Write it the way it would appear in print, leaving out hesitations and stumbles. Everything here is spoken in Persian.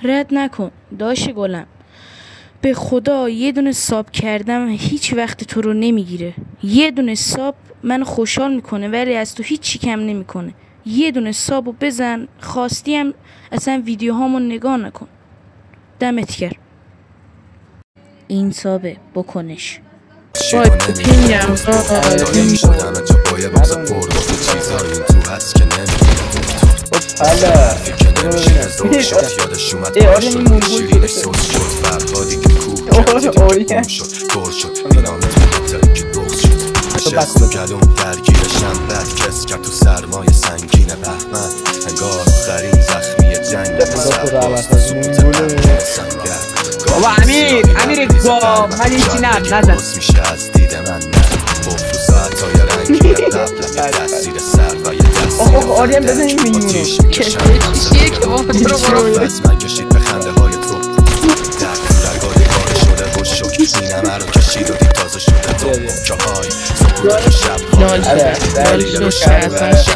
رد نکن داشی گلم. به خدا یه دونه ساب کردم هیچ وقت تو رو نمیگیره. یه دونه ساب من خوشحال میکنه ولی از تو هیچ چی کم نمیکنه. یه دونه سابو بزن، خواستی هم اصلا ویدیوهامو نگاه نکن. دمت گرم. این سابه بکنش. وای پینگم گلوم درگیرشم بد کس کرد تو سرمایه سنگین بهمن انگار آخرین زخمی جنگ بابا امیر گام من هیچی نزن میشه از دید من نه بفت ساعتای رنگی قبل تاثیر سر و یه دستی آریم بزن این میونو چیه که بابا تو رو برو من کشید به خنده های تو در درگاه کار شده و شک این همه رو کشید و دید تازه شده تو که های سپرد شب نال شد